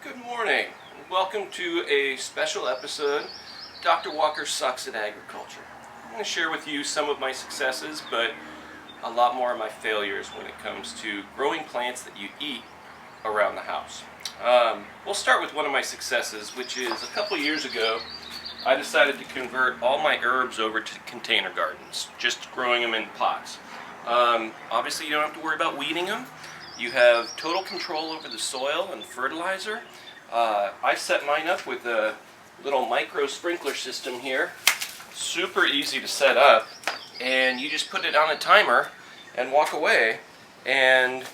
Good morning. Welcome to a special episode, Dr. Walker Sucks at Agriculture. I'm going to share with you some of my successes, but a lot more of my failures when it comes to growing plants that you eat around the house. We'll start with one of my successes, which is a couple years ago, I decided to convert all my herbs over to container gardens, just growing them in pots. Obviously you don't have to worry about weeding them. You have total control over the soil and fertilizer. I set mine up with a little micro sprinkler system here. Super easy to set up, and you just put it on a timer and walk away, and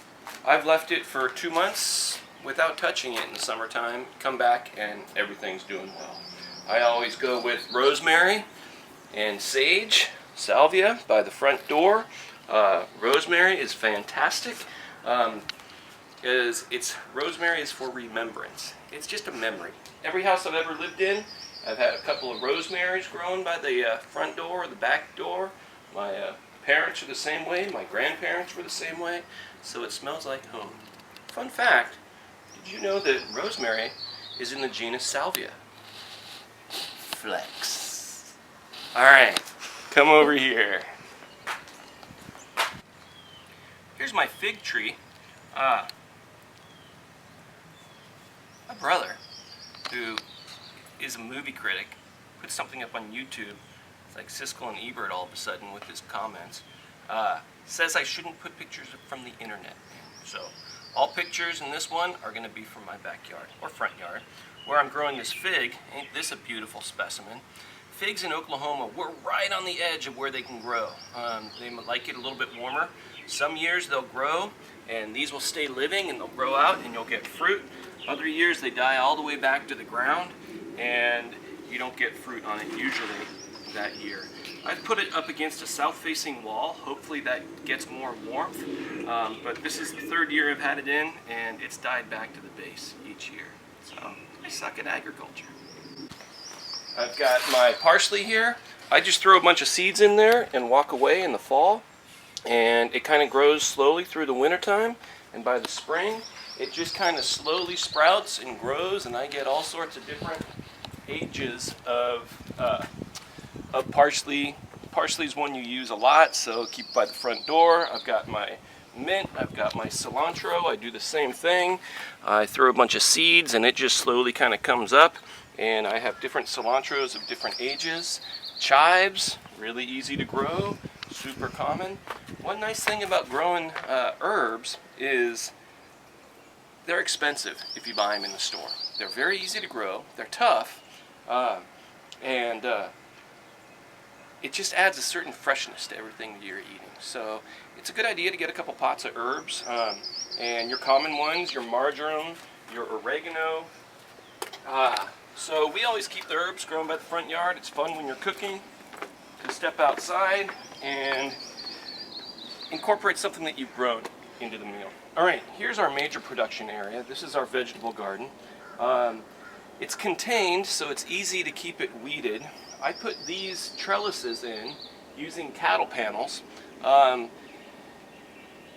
I've left it for 2 months without touching it in the summertime. Come back and everything's doing well. I always go with rosemary and sage, salvia by the front door. Rosemary is fantastic. Rosemary is for remembrance. It's just a memory. Every house I've ever lived in, I've had a couple of rosemaries grown by the front door or the back door. My parents are the same way. My grandparents were the same way. So it smells like home. Fun fact, did you know that rosemary is in the genus Salvia? Flex. Alright, come over here. Here's my fig tree. My brother, who is a movie critic, put something up on YouTube. It's like Siskel and Ebert all of a sudden with his comments. Says I shouldn't put pictures from the internet. So all pictures in this one are going to be from my backyard or front yard, where I'm growing this fig. Ain't this a beautiful specimen? Figs in Oklahoma, we're right on the edge of where they can grow. They like it a little bit warmer. Some years they'll grow and these will stay living and they'll grow out and you'll get fruit. Other years they die all the way back to the ground and you don't get fruit on it usually that year. I've put it up against a south-facing wall. Hopefully that gets more warmth. But this is the third year I've had it in and it's died back to the base each year. So I suck at agriculture. I've got my parsley here. I just throw a bunch of seeds in there and walk away in the fall, and it kind of grows slowly through the wintertime, and by the spring it just kind of slowly sprouts and grows, and I get all sorts of different ages of parsley. Parsley's one you use a lot, so keep it by the front door. I've got my mint, I've got my cilantro. I do the same thing. I throw a bunch of seeds and it just slowly kind of comes up. And I have different cilantros of different ages. Chives, really easy to grow, super common. One nice thing about growing herbs is they're expensive if you buy them in the store. They're very easy to grow, they're tough, and it just adds a certain freshness to everything that you're eating. So it's a good idea to get a couple pots of herbs, and your common ones, your marjoram, your oregano. So we always keep the herbs grown by the front yard. It's fun when you're cooking to step outside and incorporate something that you've grown into the meal. Alright, here's our major production area. This is our vegetable garden. It's contained, so it's easy to keep it weeded. I put these trellises in using cattle panels.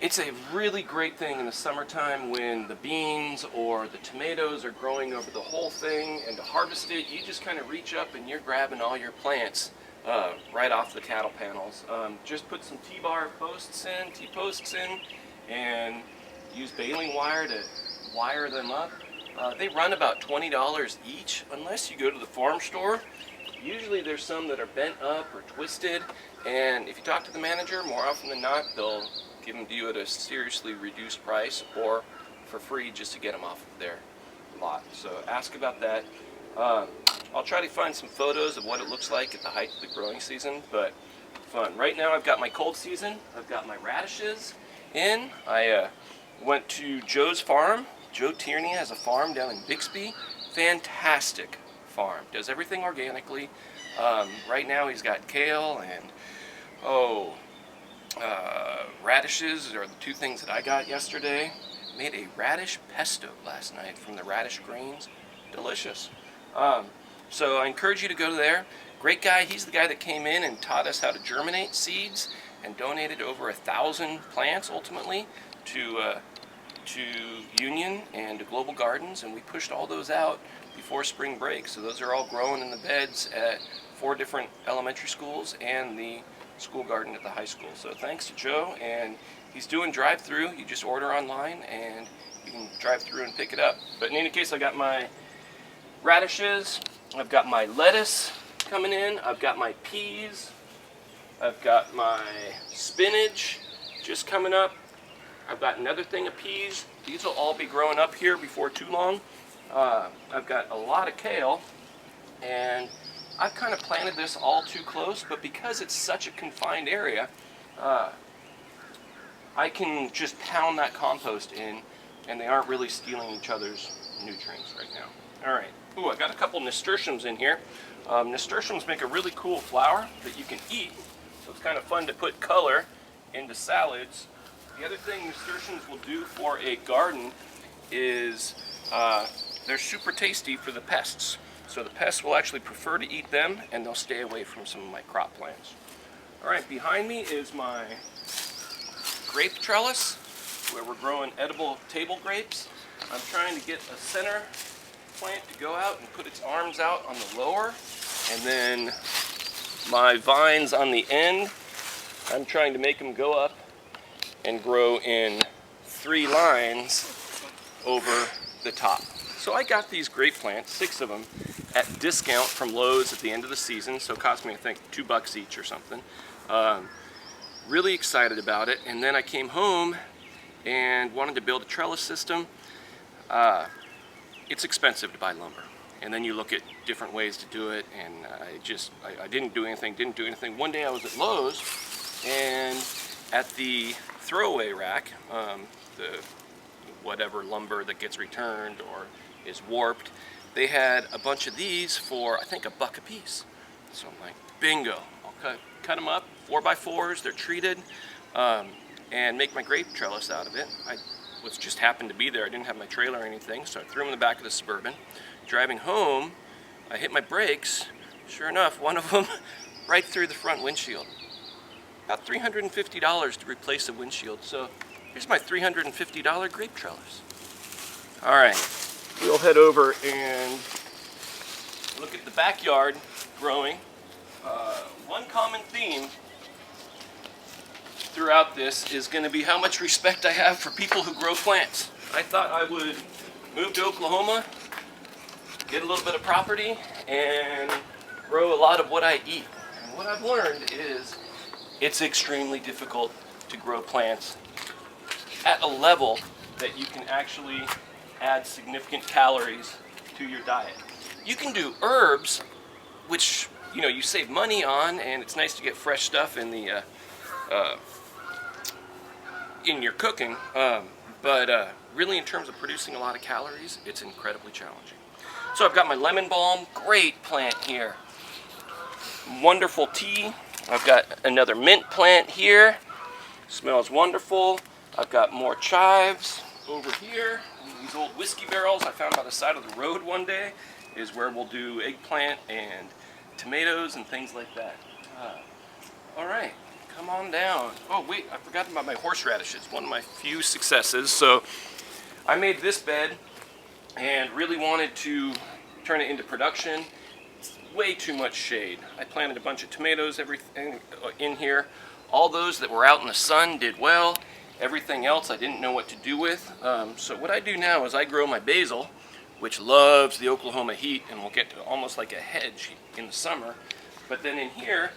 It's a really great thing in the summertime when the beans or the tomatoes are growing over the whole thing, and to harvest it, you just kind of reach up and you're grabbing all your plants right off the cattle panels. Just put some T-posts in, and use baling wire to wire them up. They run about $20 each, unless you go to the farm store. Usually there's some that are bent up or twisted, and if you talk to the manager, more often than not, they'll give them to you at a seriously reduced price or for free just to get them off of their lot. So ask about that. I'll try to find some photos of what it looks like at the height of the growing season, but fun. Right now I've got my cold season. I've got my radishes in. I went to Joe's farm. Joe Tierney has a farm down in Bixby. Fantastic farm. Does everything organically. Right now he's got kale and radishes are the two things that I got yesterday. Made a radish pesto last night from the radish greens. Delicious. So I encourage you to go there. Great guy. He's the guy that came in and taught us how to germinate seeds and donated over 1,000 plants ultimately to to Union and to Global Gardens, and we pushed all those out before spring break. So those are all growing in the beds at 4 different elementary schools and the school garden at the high school. So thanks to Joe, and he's doing drive-through. You just order online and you can drive through and pick it up. But in any case, I got my radishes, I've got my lettuce coming in, I've got my peas, I've got my spinach just coming up, I've got another thing of peas. These will all be growing up here before too long. I've got a lot of kale, and I've kind of planted this all too close, but because it's such a confined area, I can just pound that compost in, and they aren't really stealing each other's nutrients right now. All right. Ooh, I got a couple nasturtiums in here. Nasturtiums make a really cool flower that you can eat, so it's kind of fun to put color into salads. The other thing nasturtiums will do for a garden is they're super tasty for the pests. So the pests will actually prefer to eat them, and they'll stay away from some of my crop plants. All right, behind me is my grape trellis, where we're growing edible table grapes. I'm trying to get a center plant to go out and put its arms out on the lower, and then my vines on the end, I'm trying to make them go up and grow in 3 lines over the top. So I got these grape plants, 6 of them, at discount from Lowe's at the end of the season, so it cost me, I think, $2 each or something. Really excited about it, and then I came home and wanted to build a trellis system. It's expensive to buy lumber, and then you look at different ways to do it, and I didn't do anything. One day I was at Lowe's, and at the throwaway rack, the whatever lumber that gets returned or is warped, they had a bunch of these for, I think, $1 a piece. So I'm like, bingo, I'll cut them up, 4x4s, they're treated, and make my grape trellis out of it. Was just happened to be there. I didn't have my trailer or anything, so I threw them in the back of the Suburban. Driving home, I hit my brakes. Sure enough, one of them right through the front windshield. About $350 to replace a windshield. So here's my $350 grape trellis. All right, we'll head over and look at the backyard growing. One common theme throughout this is going to be how much respect I have for people who grow plants. I thought I would move to Oklahoma, get a little bit of property, and grow a lot of what I eat. And what I've learned is it's extremely difficult to grow plants at a level that you can actually add significant calories to your diet. You can do herbs, which you save money on, and it's nice to get fresh stuff in the in your cooking, but really in terms of producing a lot of calories, it's incredibly challenging. So I've got my lemon balm, great plant here. Wonderful tea. I've got another mint plant here, smells wonderful. I've got more chives over here. These old whiskey barrels I found by the side of the road one day is where we'll do eggplant and tomatoes and things like that. All right. Come on down. Oh wait, I forgot about my horseradishes, one of my few successes. So I made this bed and really wanted to turn it into production. It's way too much shade. I planted a bunch of tomatoes, everything in here. All those that were out in the sun did well. Everything else I didn't know what to do with. So what I do now is I grow my basil, which loves the Oklahoma heat and will get to almost like a hedge in the summer. But then in here,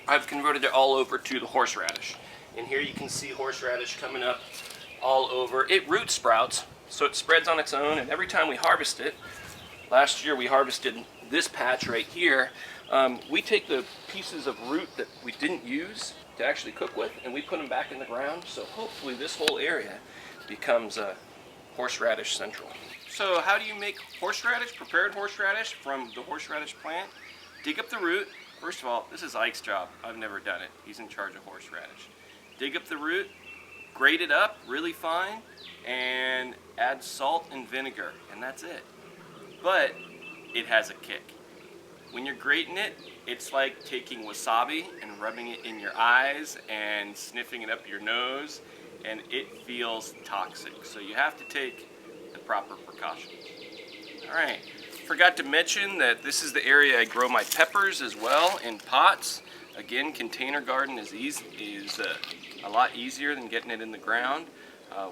I've converted it all over to the horseradish. In here you can see horseradish coming up all over. It root sprouts, so it spreads on its own, and every time we harvest it, last year we harvested this patch right here, we take the pieces of root that we didn't use to actually cook with, and we put them back in the ground, so hopefully this whole area becomes a horseradish central. So how do you make horseradish, prepared horseradish from the horseradish plant? Dig up the root. First of all, this is Ike's job. I've never done it. He's in charge of horseradish. Dig up the root, grate it up really fine, and add salt and vinegar, and that's it. But it has a kick. When you're grating it, it's like taking wasabi and rubbing it in your eyes and sniffing it up your nose and it feels toxic. So you have to take the proper precautions. All right, forgot to mention that this is the area I grow my peppers as well in pots. Again, container garden is a lot easier than getting it in the ground.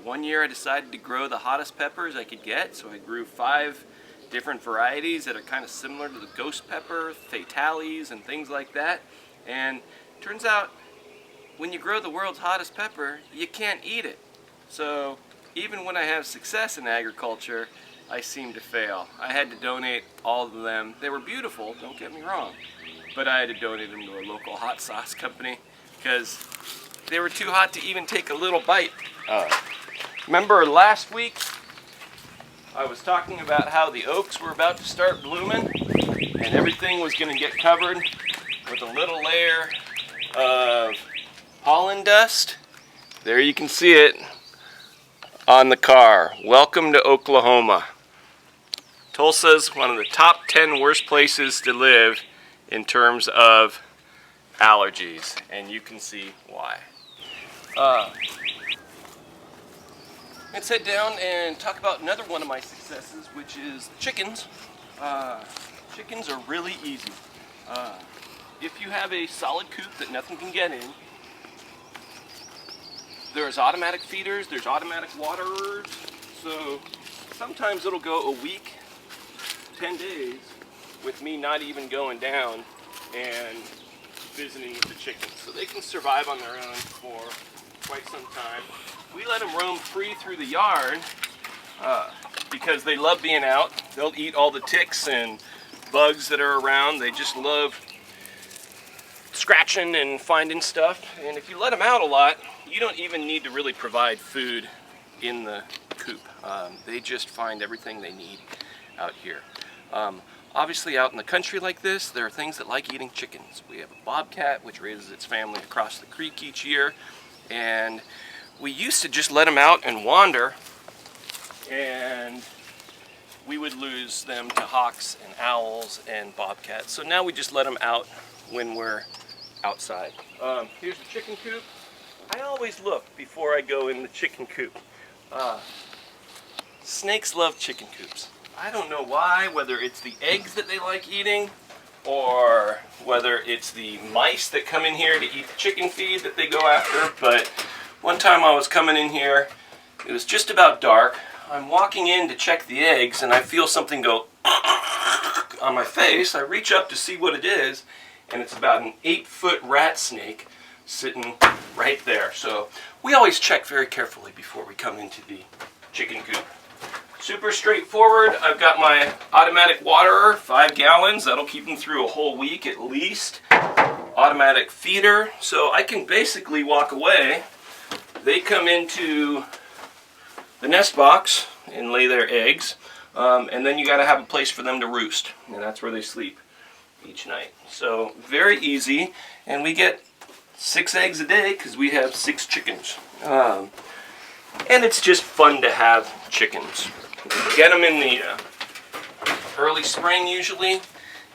One year I decided to grow the hottest peppers I could get, so I grew 5 different varieties that are kind of similar to the ghost pepper, fatales, and things like that. And turns out when you grow the world's hottest pepper, you can't eat it. So even when I have success in agriculture, I seem to fail. I had to donate all of them. They were beautiful, don't get me wrong, but I had to donate them to a local hot sauce company because they were too hot to even take a little bite. Remember last week I was talking about how the oaks were about to start blooming and everything was going to get covered with a little layer of pollen dust? There you can see it on the car. Welcome to Oklahoma. Tulsa's one of the top 10 worst places to live in terms of allergies, and you can see why. Let's head down and talk about another one of my successes, which is chickens. Chickens are really easy. If you have a solid coop that nothing can get in, there's automatic feeders, there's automatic waterers, so sometimes it'll go a week, 10 days, with me not even going down and visiting with the chickens. So they can survive on their own for quite some time. We let them roam free through the yard because they love being out. They'll eat all the ticks and bugs that are around. They just love scratching and finding stuff. And if you let them out a lot, you don't even need to really provide food in the coop. They just find everything they need out here. Obviously out in the country like this, there are things that like eating chickens. We have a bobcat which raises its family across the creek each year, and we used to just let them out and wander, and we would lose them to hawks and owls and bobcats. So now we just let them out when we're outside. Here's the chicken coop. I always look before I go in the chicken coop. Snakes love chicken coops. I don't know why, whether it's the eggs that they like eating or whether it's the mice that come in here to eat the chicken feed that they go after, but one time I was coming in here, it was just about dark. I'm walking in to check the eggs and I feel something go on my face. I reach up to see what it is, and it's about an 8-foot rat snake sitting right there. So we always check very carefully before we come into the chicken coop. Super straightforward. I've got my automatic waterer, 5 gallons. That'll keep them through a whole week at least. Automatic feeder, so I can basically walk away. They come into the nest box and lay their eggs, and then you got to have a place for them to roost, and that's where they sleep each night. So very easy, and we get 6 eggs a day because we have 6 chickens. And it's just fun to have chickens. Get them in the early spring usually,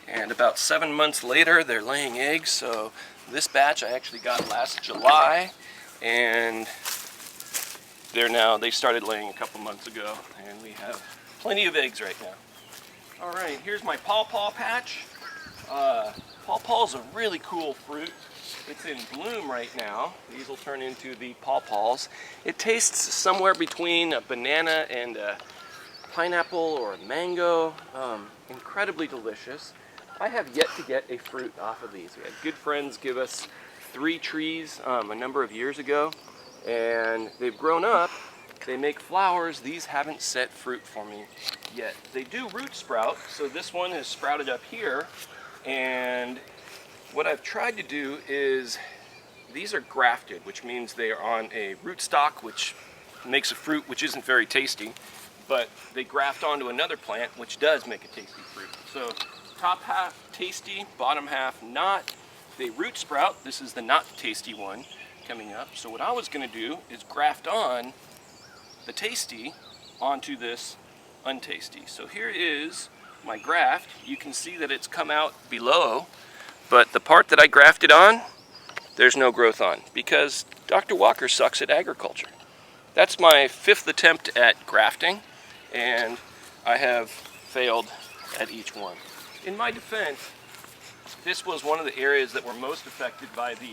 and about 7 months later they're laying eggs. So this batch I actually got last July, and they started laying a couple months ago, and we have plenty of eggs right now. Alright, here's my Pawpaw patch. Pawpaw is a really cool fruit. It's in bloom right now. These will turn into the pawpaws. It tastes somewhere between a banana and a pineapple or a mango. Incredibly delicious. I have yet to get a fruit off of these. We had good friends give us 3 trees a number of years ago, and they've grown up. They make flowers. These haven't set fruit for me yet. They do root sprout, so this one has sprouted up here, and what I've tried to do is, these are grafted, which means they are on a rootstock, which makes a fruit which isn't very tasty, but they graft onto another plant, which does make a tasty fruit. So top half tasty, bottom half not. They root sprout. This is the not tasty one coming up. So what I was going to do is graft on the tasty onto this untasty. So here is my graft. You can see that it's come out below, but the part that I grafted on, there's no growth on, because Dr. Walker sucks at agriculture. That's my 5th attempt at grafting, and I have failed at each one. In my defense, this was one of the areas that were most affected by the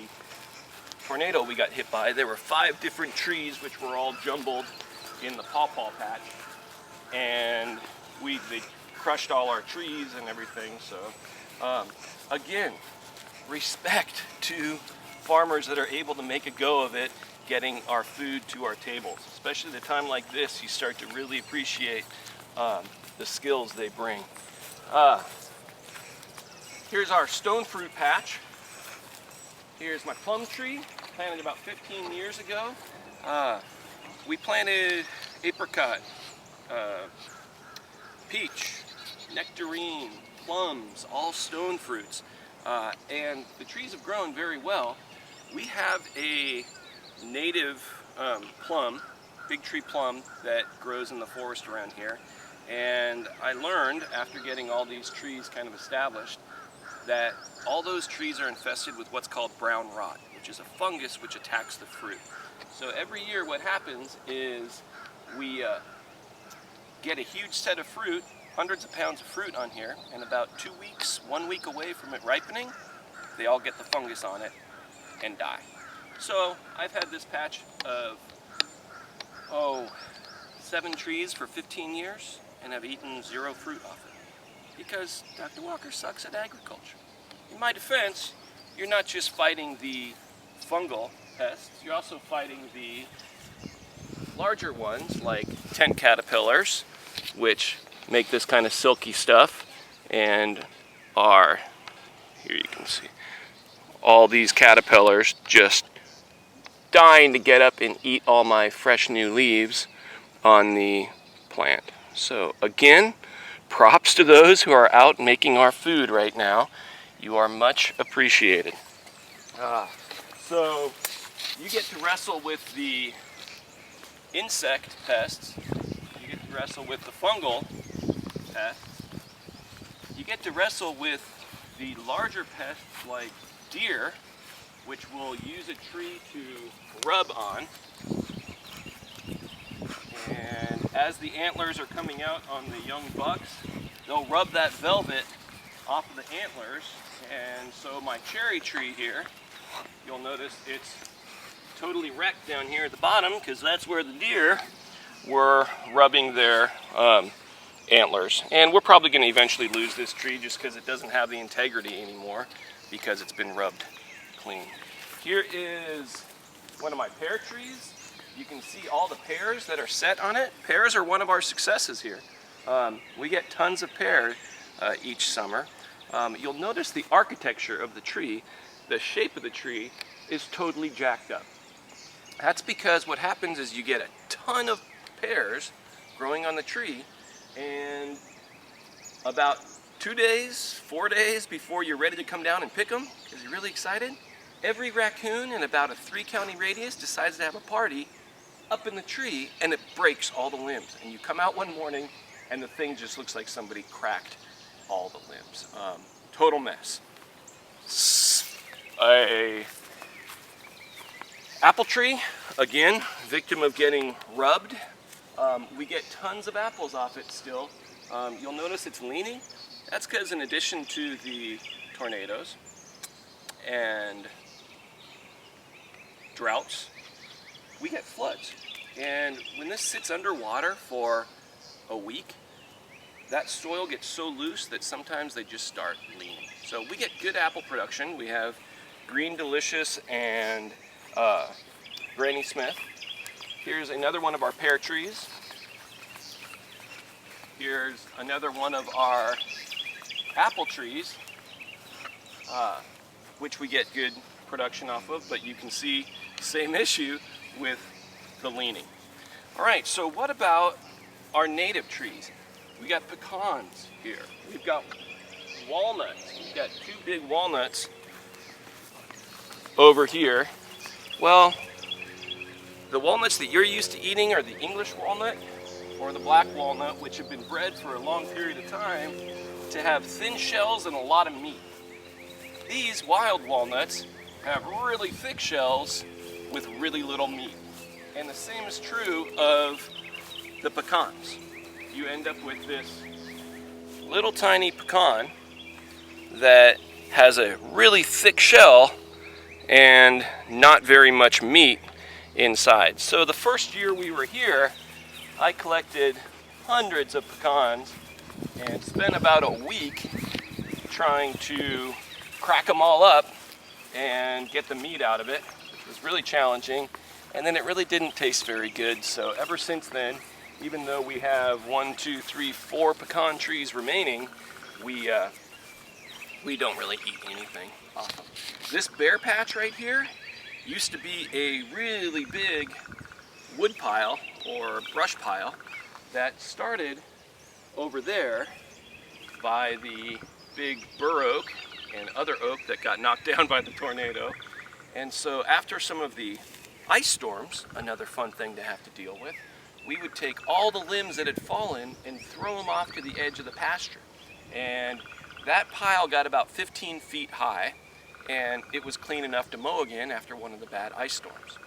tornado we got hit by. There were 5 different trees which were all jumbled in the Pawpaw patch, and they crushed all our trees and everything. So again, respect to farmers that are able to make a go of it, getting our food to our tables. Especially at a time like this, you start to really appreciate the skills they bring. Here's our stone fruit patch. Here's my plum tree, planted about 15 years ago. We planted apricot, peach, nectarine, plums, all stone fruits. And the trees have grown very well. We have a native plum, big tree plum, that grows in the forest around here. And I learned, after getting all these trees kind of established, that all those trees are infested with what's called brown rot, which is a fungus which attacks the fruit. So every year what happens is we get a huge set of fruit, hundreds of pounds of fruit on here, and about 2 weeks, 1 week away from it ripening, they all get the fungus on it and die. So I've had this patch of 7 trees for 15 years and have eaten 0 fruit off it, because Dr. Walker sucks at agriculture. In my defense, you're not just fighting the fungal pests, you're also fighting the larger ones like tent caterpillars, which make this kind of silky stuff, and here you can see all these caterpillars just dying to get up and eat all my fresh new leaves on the plant. So again, props to those who are out making our food right now. You are much appreciated. So you get to wrestle with the insect pests, you get to wrestle with the fungal pests, you get to wrestle with the larger pests like deer, which will use a tree to rub on. And as the antlers are coming out on the young bucks, they'll rub that velvet off of the antlers. And so my cherry tree here, you'll notice it's totally wrecked down here at the bottom, because that's where the deer were rubbing their antlers. And we're probably going to eventually lose this tree just because it doesn't have the integrity anymore, because it's been rubbed clean. Here is one of my pear trees. You can see all the pears that are set on it. Pears are one of our successes here. We get tons of pear each summer. You'll notice the architecture of the tree, the shape of the tree is totally jacked up. That's because what happens is you get a ton of pears growing on the tree, and about 2 days, 4 days before you're ready to come down and pick them, because you're really excited, every raccoon in about a 3-county radius decides to have a party up in the tree, and it breaks all the limbs. And you come out one morning and the thing just looks like somebody cracked all the limbs. Total mess. A apple tree, again, victim of getting rubbed. We get tons of apples off it still. You'll notice it's leaning. That's because in addition to the tornadoes and droughts, we get floods. And when this sits underwater for a week, that soil gets so loose that sometimes they just start leaning. So we get good apple production. We have Green Delicious and Granny Smith. Here's another one of our pear trees. Here's another one of our apple trees, which we get good production off of, but you can see same issue with the leaning. All right, so what about our native trees? We got pecans here. We've got walnuts. We've got 2 big walnuts over here. Well, the walnuts that you're used to eating are the English walnut or the black walnut, which have been bred for a long period of time to have thin shells and a lot of meat. These wild walnuts have really thick shells with really little meat. And the same is true of the pecans. You end up with this little tiny pecan that has a really thick shell and not very much meat inside. So the first year we were here, I collected hundreds of pecans and spent about a week trying to crack them all up and get the meat out of it, which was really challenging. And then it really didn't taste very good. So ever since then, even though we have 1, 2, 3, 4 pecan trees remaining, we don't really eat anything off them. This bare patch right here used to be a really big wood pile or brush pile that started over there by the big bur oak and other oak that got knocked down by the tornado. And so after some of the ice storms, another fun thing to have to deal with, we would take all the limbs that had fallen and throw them off to the edge of the pasture. And that pile got about 15 feet high, and it was clean enough to mow again after one of the bad ice storms.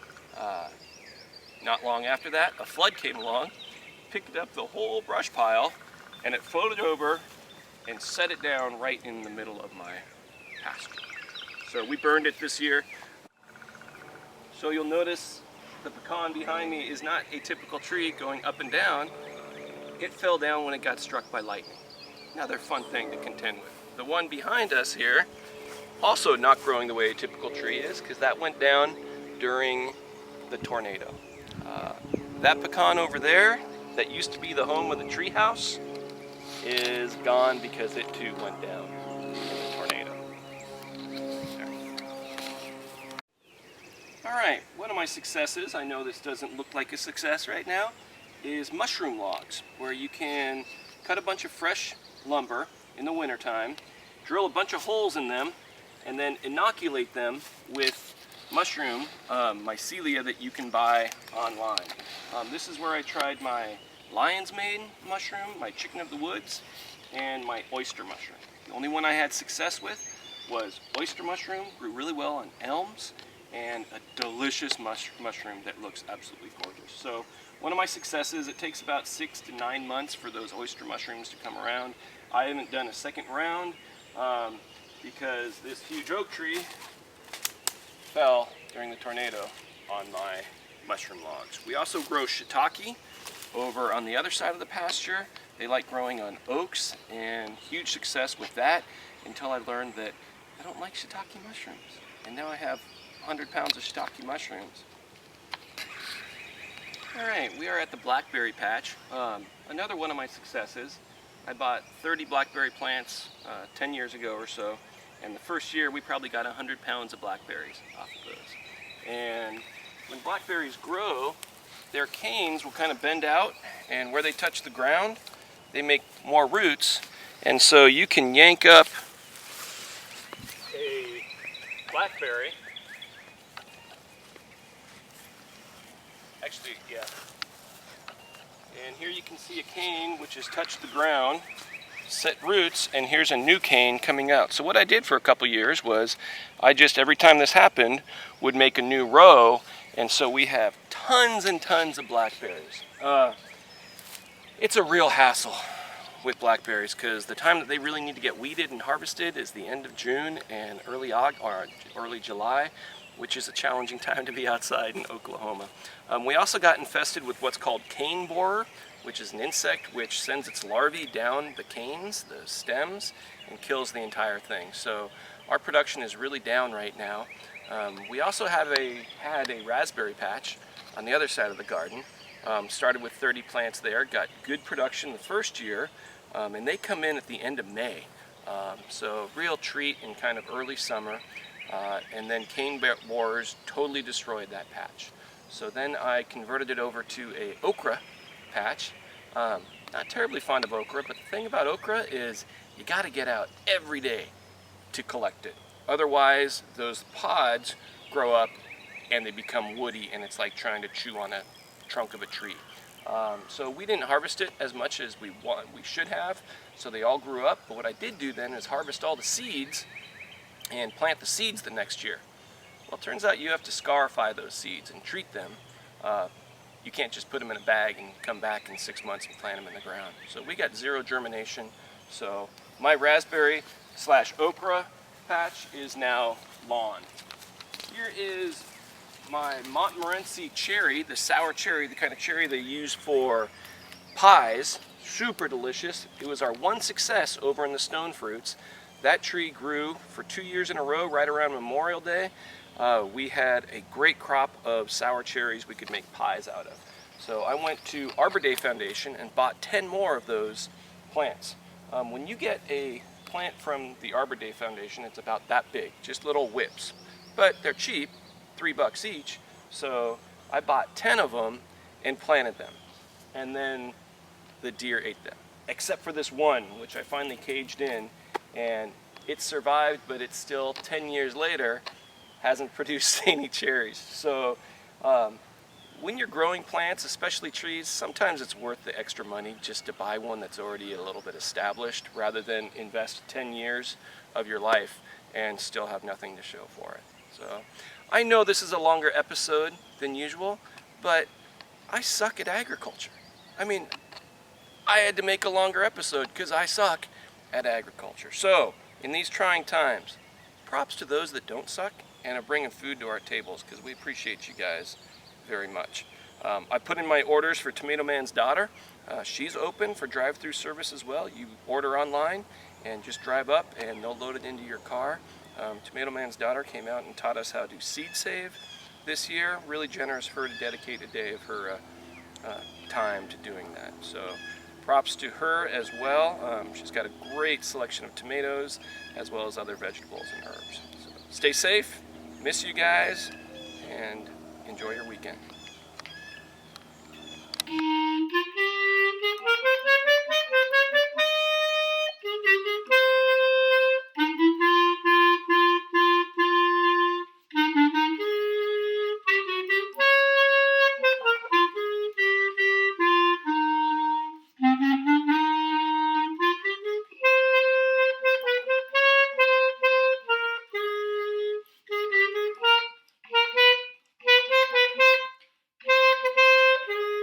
Not long after that, a flood came along, picked up the whole brush pile, and it floated over and set it down right in the middle of my pasture. So we burned it this year. So you'll notice the pecan behind me is not a typical tree going up and down. It fell down when it got struck by lightning. Another fun thing to contend with. The one behind us here, also not growing the way a typical tree is, because that went down during the tornado. That pecan over there, that used to be the home of the tree house, is gone because it too went down in the tornado. Alright, one of my successes, I know this doesn't look like a success right now, is mushroom logs, where you can cut a bunch of fresh lumber in the wintertime, drill a bunch of holes in them, and then inoculate them with mushroom mycelia that you can buy online. This is where I tried my lion's mane mushroom, my chicken of the woods, and my oyster mushroom. The only one I had success with was oyster mushroom, grew really well on elms, and a delicious mushroom that looks absolutely gorgeous. So one of my successes, it takes about 6 to 9 months for those oyster mushrooms to come around. I haven't done a second round because this huge oak tree fell during the tornado on my mushroom logs. We also grow shiitake over on the other side of the pasture. They like growing on oaks, and huge success with that until I learned that I don't like shiitake mushrooms. And now I have 100 pounds of shiitake mushrooms. Alright, we are at the blackberry patch. Another one of my successes. I bought 30 blackberry plants 10 years ago or so, and the first year we probably got 100 pounds of blackberries off of those. And when blackberries grow, their canes will kind of bend out, and where they touch the ground, they make more roots, and so you can yank up a blackberry. Actually, yeah. And here you can see a cane which has touched the ground, set roots, and here's a new cane coming out. So what I did for a couple years was I just, every time this happened, would make a new row, and so we have tons and tons of blackberries. It's a real hassle with blackberries because the time that they really need to get weeded and harvested is the end of June and early July, which is a challenging time to be outside in Oklahoma. We also got infested with what's called cane borer, which is an insect which sends its larvae down the canes, the stems, and kills the entire thing. So our production is really down right now. We also had a raspberry patch on the other side of the garden. Started with 30 plants there, got good production the first year, and they come in at the end of May. So real treat in kind of early summer. And then cane borers totally destroyed that patch. So then I converted it over to a okra patch. Not terribly fond of okra, but the thing about okra is you got to get out every day to collect it. Otherwise, those pods grow up and they become woody, and it's like trying to chew on a trunk of a tree. So we didn't harvest it as much as we should have, so they all grew up. But what I did do then is harvest all the seeds and plant the seeds the next year. Well, it turns out you have to scarify those seeds and treat them You can't just put them in a bag and come back in 6 months and plant them in the ground. So we got zero germination. So my raspberry / okra patch is now lawn. Here is my Montmorency cherry, the sour cherry, the kind of cherry they use for pies. Super delicious. It was our one success over in the stone fruits. That tree grew for 2 years in a row right around Memorial Day. We had a great crop of sour cherries we could make pies out of. So I went to Arbor Day Foundation and bought 10 more of those plants. When you get a plant from the Arbor Day Foundation, it's about that big, just little whips. But they're cheap, $3 each, so I bought 10 of them and planted them. And then the deer ate them. Except for this one, which I finally caged in, and it survived, but it's still 10 years later hasn't produced any cherries. So when you're growing plants, especially trees, sometimes it's worth the extra money just to buy one that's already a little bit established rather than invest 10 years of your life and still have nothing to show for it. So I know this is a longer episode than usual, but I suck at agriculture. I mean, I had to make a longer episode because I suck at agriculture. So in these trying times, props to those that don't suck and are bringing food to our tables, because we appreciate you guys very much. I put in my orders for Tomato Man's daughter. She's open for drive-through service as well. You order online and just drive up and they'll load it into your car. Tomato Man's daughter came out and taught us how to seed save this year. Really generous of her to dedicate a day of her time to doing that. So props to her as well. She's got a great selection of tomatoes as well as other vegetables and herbs. So stay safe, miss you guys, and enjoy your weekend.